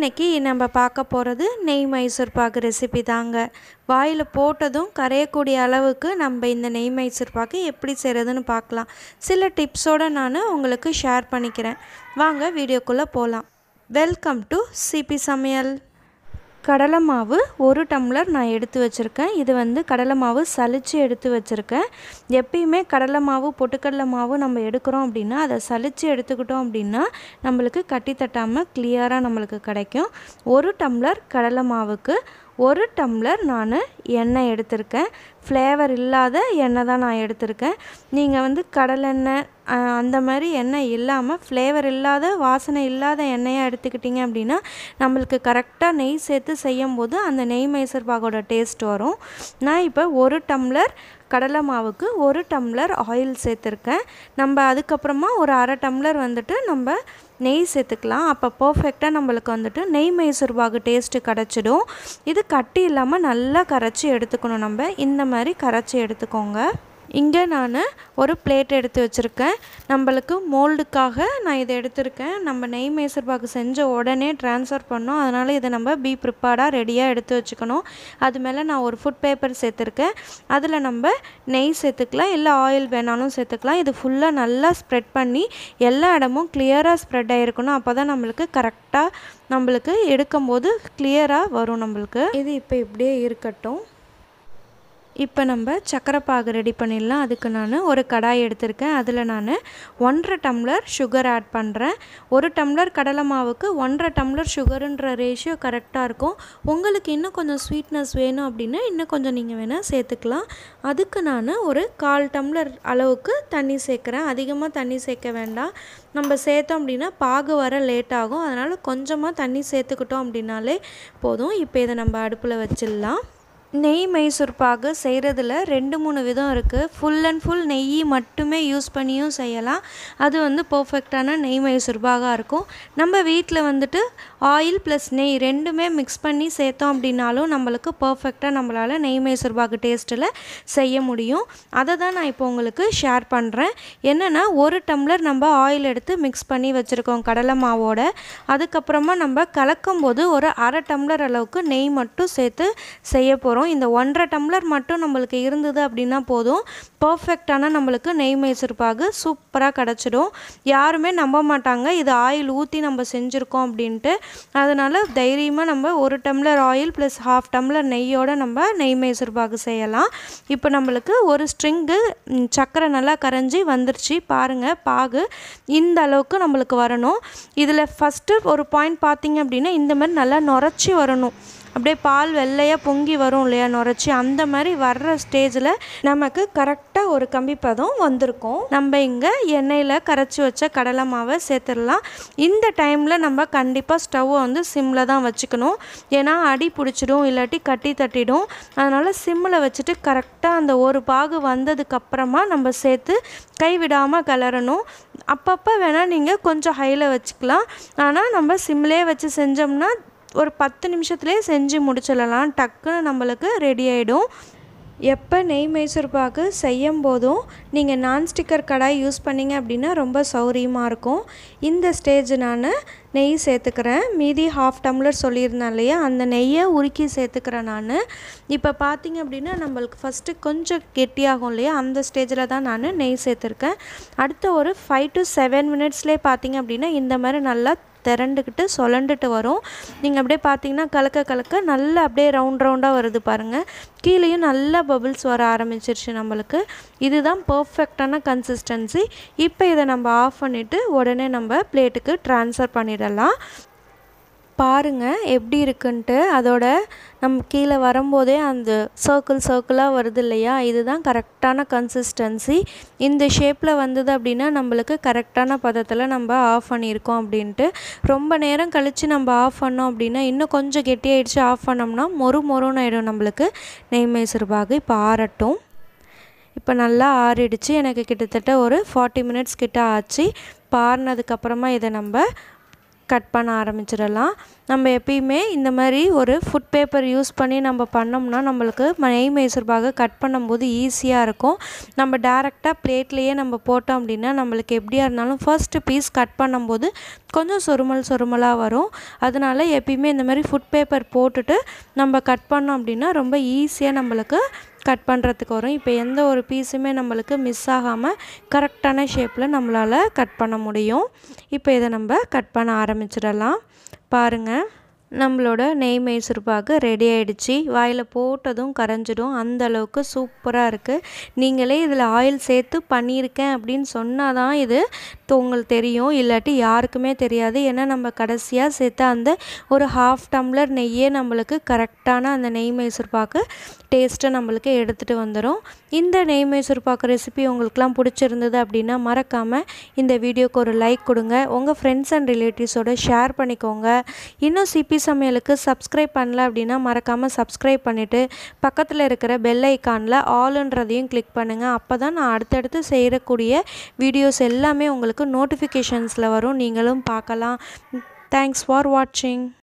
இன்னைக்கு நம்ம பார்க்க போகிறது நெய் மைசூர் பாக்கு ரெசிபி தாங்க. வாயில் போட்டதும் கரையக்கூடிய அளவுக்கு நம்ம இந்த நெய் மைசூர் பாக்கு எப்படி செய்கிறதுன்னு பார்க்கலாம். சில டிப்ஸோடு நான் உங்களுக்கு ஷேர் பண்ணிக்கிறேன். வாங்க வீடியோக்குள்ளே போகலாம். வெல்கம் டு சிபி சமையல். கடலை மாவு 1 டம்ளர் நான் எடுத்து வச்சுருக்கேன். இது கடலை மாவு சலித்து எடுத்து வச்சுருக்கேன். எப்பயுமே கடலை மாவு பொட்டுக்கடலை மாவு நம்ம எடுக்கிறோம் அப்படின்னா அதை சலித்து எடுத்துக்கிட்டோம் அப்படின்னா நம்மளுக்கு கட்டி தட்டாமல் கிளியராக நம்மளுக்கு கிடைக்கும். 1 டம்ளர் கடலை மாவுக்கு 1 டம்ளர் நான் எண்ணெய் எடுத்திருக்கேன். ஃப்ளேவர் இல்லாத எண்ணெய் தான் நான் எடுத்திருக்கேன். நீங்கள் கடலெண்ணெய் அந்த மாதிரி எண்ணெய் இல்லாமல் ஃப்ளேவர் இல்லாத வாசனை இல்லாத எண்ணெயாக எடுத்துக்கிட்டிங்க அப்படின்னா நம்மளுக்கு கரெக்டாக நெய் சேர்த்து செய்யும்போது அந்த நெய் மைசூர் பாக்கோட டேஸ்ட் வரும். நான் இப்போ 1 டம்ளர் கடலை மாவுக்கு 1 டம்ளர் ஆயில் சேர்த்துருக்கேன். நம்ம அதுக்கப்புறமா ஒரு 1/2 டம்ளர் நம்ம நெய் சேர்த்துக்கலாம். அப்போ பர்ஃபெக்டாக நம்மளுக்கு நெய் மைசூர் பாக்கு டேஸ்ட்டு கிடச்சிடும். இது கட்டி இல்லாமல் நல்லா கரைச்சி எடுத்துக்கணும். நம்ம இந்த மாதிரி கரைச்சி எடுத்துக்கோங்க. இங்கே நான் ஒரு பிளேட் எடுத்து வச்சுருக்கேன். நம்மளுக்கு மோல்டுக்காக நான் இதை எடுத்திருக்கேன். நம்ம நெய் மைசூர் பாக்கு செஞ்ச உடனே ட்ரான்ஸ்ஃபர் பண்ணோம். அதனால் இதை நம்ம ப்ரிப்பேர்டாக ரெடியாக எடுத்து வச்சுக்கணும். அது மேலே நான் ஒரு ஃபுட் பேப்பர் சேர்த்துருக்கேன். அதில் நம்ம நெய் சேர்த்துக்கலாம், இல்லை ஆயில் வேணாலும் சேர்த்துக்கலாம். இது ஃபுல்லாக நல்லா ஸ்ப்ரெட் பண்ணி எல்லா இடமும் கிளியராக ஸ்ப்ரெட் ஆகிருக்கணும். அப்போ தான் நம்மளுக்கு கரெக்டாக நம்மளுக்கு எடுக்கும்போது கிளியராக வரும். நம்மளுக்கு இது இப்போ இப்படியே இருக்கட்டும். இப்போ நம்ம சக்கரை பாகு ரெடி பண்ணிடலாம். அதுக்கு நான் ஒரு கடாய் எடுத்திருக்கேன். அதில் நான் 1/2 டம்ளர் சுகர் ஆட் பண்ணுறேன். 1 டம்ளர் கடலை மாவுக்கு 1/2 டம்ளர் சுகருன்ற ரேஷியோ கரெக்டாக இருக்கும். உங்களுக்கு இன்னும் கொஞ்சம் ஸ்வீட்னஸ் வேணும் அப்படின்னா இன்னும் கொஞ்சம் நீங்கள் வேணால் சேர்த்துக்கலாம். அதுக்கு நான் ஒரு 1/4 டம்ளர் அளவுக்கு தண்ணி சேர்க்குறேன். அதிகமாக தண்ணி சேர்க்க வேண்டாம். நம்ம சேர்த்தோம் அப்படின்னா பாகு வர லேட் ஆகும். அதனால் கொஞ்சமாக தண்ணி சேர்த்துக்கிட்டோம் அப்படின்னாலே போதும். இப்போ இதை நம்ம அடுப்பில் வச்சிடலாம். நெய் மைசூர் பாகு செய்கிறதுல 2-3 விதம் இருக்குது. ஃபுல் அண்ட் ஃபுல் நெய் மட்டுமே யூஸ் பண்ணியும் செய்யலாம். அது பர்ஃபெக்டான நெய் மைசூர் பாகாக இருக்கும். நம்ம வீட்டில் ஆயில் ப்ளஸ் நெய் ரெண்டுமே மிக்ஸ் பண்ணி சேர்த்தோம் அப்படின்னாலும் நம்மளுக்கு பர்ஃபெக்டாக நம்மளால் நெய் மைசூர் பாகு டேஸ்ட்டில் செய்ய முடியும். அதை தான் நான் இப்போ உங்களுக்கு ஷேர் பண்ணுறேன். என்னென்னா 1 டம்ளர் நம்ம ஆயில் எடுத்து மிக்ஸ் பண்ணி வச்சுருக்கோம் கடலை மாவோட. அதுக்கப்புறமா நம்ம கலக்கும் போது ஒரு 1/2 டம்ளர் அளவுக்கு நெய் மட்டும் சேர்த்து செய்ய போகிறோம். இந்த 1/2 டம்ளர் மட்டும் நம்மளுக்கு இருந்தது அப்படின்னா போதும். பர்ஃபெக்டான நம்மளுக்கு நெய் மைசூர் பாகு சூப்பராக கிடச்சிடும். யாருமே நம்ப மாட்டாங்க இது ஆயில் ஊற்றி நம்ம செஞ்சுருக்கோம் அப்படின்ட்டு. அதனால் தைரியமாக நம்ம 1 டம்ளர் ஆயில் ப்ளஸ் 1/2 டம்ளர் நெய்யோடு நம்ம நெய் மைசூர் பாகு செய்யலாம். இப்போ நம்மளுக்கு ஒரு ஸ்ட்ரிங்கு சக்கரை நல்லா கரைஞ்சி வந்துருச்சு பாருங்கள். பாகு இந்த அளவுக்கு நம்மளுக்கு வரணும். இதில் ஃபஸ்ட்டு ஒரு பாயிண்ட் பார்த்திங்க அப்படின்னா இந்த மாதிரி நல்லா நுரைச்சி வரணும். அப்படியே பால் வெள்ளையாக பொங்கி வரும் இல்லையா நுரைச்சி, அந்த மாதிரி வர்ற ஸ்டேஜில் நமக்கு கரெக்டாக ஒரு கம்பி பதம் வந்திருக்கும். நம்ம இங்கே எண்ணெயில் கரைச்சி வச்ச கடலை மாவை சேர்த்துடலாம். இந்த டைமில் நம்ம கண்டிப்பாக ஸ்டவ்வை சிம்மில் தான் வச்சுக்கணும். ஏன்னா அடி பிடிச்சிடும், இல்லாட்டி கட்டி தட்டிடும். அதனால் சிம்மில் வச்சுட்டு கரெக்டாக அந்த ஒரு பாகு வந்ததுக்கப்புறமா நம்ம சேர்த்து கைவிடாமல் கிளறணும். அப்பப்போ வேணால் நீங்கள் கொஞ்சம் ஹையில் வச்சுக்கலாம். ஆனால் நம்ம சிம்மிலே வச்சு செஞ்சோம்னா ஒரு 10 நிமிஷத்துலேயே செஞ்சு முடிச்சிடலாம். டக்குன்னு நம்மளுக்கு ரெடி ஆகிடும். எப்போ நெய் மைசூர் பாக்கு செய்யும் போதும் நீங்கள் நான்ஸ்டிக்கர் கடாய் யூஸ் பண்ணிங்க அப்படின்னா ரொம்ப சௌரியமாக இருக்கும். இந்த ஸ்டேஜ் நான் நெய் சேர்த்துக்கிறேன். மீதி 1/2 டம்ளர் சொல்லியிருந்தேன் இல்லையா, அந்த நெய்யை உருக்கி சேர்த்துக்கிறேன் நான். இப்போ பார்த்திங்க அப்படின்னா நம்மளுக்கு ஃபஸ்ட்டு கொஞ்சம் கெட்டியாகும் இல்லையா, அந்த ஸ்டேஜில் தான் நான் நெய் சேர்த்துருக்கேன். அடுத்த ஒரு 5 to 7 மினிட்ஸ்லேயே பார்த்திங்க அப்படின்னா இந்த மாதிரி நல்லா திரண்டுக்கிட்டு சொலண்டுட்டு வரும். நீங்கள் அப்படியே பார்த்தீங்கன்னா கலக்க நல்லா அப்படியே ரவுண்டாக வருது பாருங்கள். கீழேயும் நல்லா பபிள்ஸ் வர ஆரம்பிச்சிருச்சு நம்மளுக்கு. இதுதான் பர்ஃபெக்டான கன்சிஸ்டன்சி. இப்போ இதை நம்ம ஆஃப் பண்ணிவிட்டு உடனே நம்ம பிளேட்டுக்கு ட்ரான்ஸ்ஃபர் பண்ணிடலாம். பாருங்கள் எப்படி இருக்குன்ட்டு. அதோட நம்ம கீழே வரும்போதே அந்த சர்க்கிளாக வருது இல்லையா, இதுதான் கரெக்டான கன்சிஸ்டன்சி. இந்த ஷேப்பில் வந்தது அப்படின்னா நம்மளுக்கு கரெக்டான பதத்தில் நம்ம ஆஃப் பண்ணியிருக்கோம் அப்படின்ட்டு. ரொம்ப நேரம் கழித்து நம்ம ஆஃப் பண்ணோம் அப்படின்னா இன்னும் கொஞ்சம் கெட்டியாகிடுச்சு. ஆஃப் பண்ணோம்னா மொறுன்னு ஆகிடும் நம்மளுக்கு நெய் மைசூர் பாகு. இப்போ ஆறட்டும். இப்போ நல்லா ஆறிடுச்சு. எனக்கு கிட்டத்தட்ட ஒரு 40 மினிட்ஸ் கிட்ட ஆச்சு. ஆறினதுக்கப்புறமா இதை நம்ம கட் பண்ண ஆரம்பிச்சிடலாம். நம்ம எப்பயுமே இந்த மாதிரி ஒரு ஃபுட் பேப்பர் யூஸ் பண்ணி நம்ம பண்ணோம்னா நம்மளுக்கு நெய் மைசூர் பாகு கட் பண்ணும்போது ஈஸியாக இருக்கும். நம்ம டேரெக்டாக பிளேட்லேயே நம்ம போட்டோம் அப்படின்னா நம்மளுக்கு எப்படியா இருந்தாலும் ஃபர்ஸ்ட்டு பீஸ் கட் பண்ணும்போது கொஞ்சம் சொருமலாக வரும். அதனால் எப்பயுமே இந்த மாதிரி ஃபுட் பேப்பர் போட்டுட்டு நம்ம கட் பண்ணோம் அப்படின்னா ரொம்ப ஈஸியாக நம்மளுக்கு கட் பண்ணுறதுக்கு வரும். இப்போ எந்த ஒரு பீஸுமே நம்மளுக்கு மிஸ் ஆகாமல் கரெக்டான ஷேப்பில் நம்மளால் கட் பண்ண முடியும். இப்போ இதை நம்ம கட் பண்ண ஆரம்பிச்சிடலாம். பாருங்கள், நம்மளோட நெய் மைசூர் பாகு ரெடி ஆகிடுச்சு. வாயில் போட்டதும் கரைஞ்சிடும், அந்த அளவுக்கு சூப்பராக இருக்குது. நீங்களே இதில் ஆயில் சேர்த்து பண்ணியிருக்கேன் அப்படின்னு சொன்னால் தான் இது உங்களுக்கு தெரியும், இல்லாட்டி யாருக்குமே தெரியாது. ஏன்னா நம்ம கடைசியாக சேர்த்து அந்த ஒரு 1/2 டம்ளர் நெய்யே நம்மளுக்கு கரெக்டான அந்த நெய் மைசூர் பாகு டேஸ்ட்டை நம்மளுக்கு எடுத்துகிட்டு வந்துடும். இந்த நெய் மைசூர் பாகு ரெசிபி உங்களுக்குலாம் பிடிச்சிருந்தது அப்படின்னா மறக்காமல் இந்த வீடியோக்கு ஒரு லைக் கொடுங்க. உங்கள் ஃப்ரெண்ட்ஸ் அண்ட் ரிலேட்டிவ்ஸோடு ஷேர் பண்ணிக்கோங்க. இன்னும் சிபி சமையலுக்கு சப்ஸ்கிரைப் பண்ணல அப்படின்னா மறக்காமல் சப்ஸ்கிரைப் பண்ணிவிட்டு பக்கத்தில் இருக்கிற பெல் ஐக்கானில் ஆல்ன்றதையும் கிளிக் பண்ணுங்கள். அப்போ தான் நான் அடுத்தடுத்து செய்யக்கூடிய வீடியோஸ் எல்லாமே உங்களுக்கு நோட்டிஃபிகேஷன்ஸில் வரும், நீங்களும் பார்க்கலாம். தேங்க்ஸ் ஃபார் வாட்சிங்.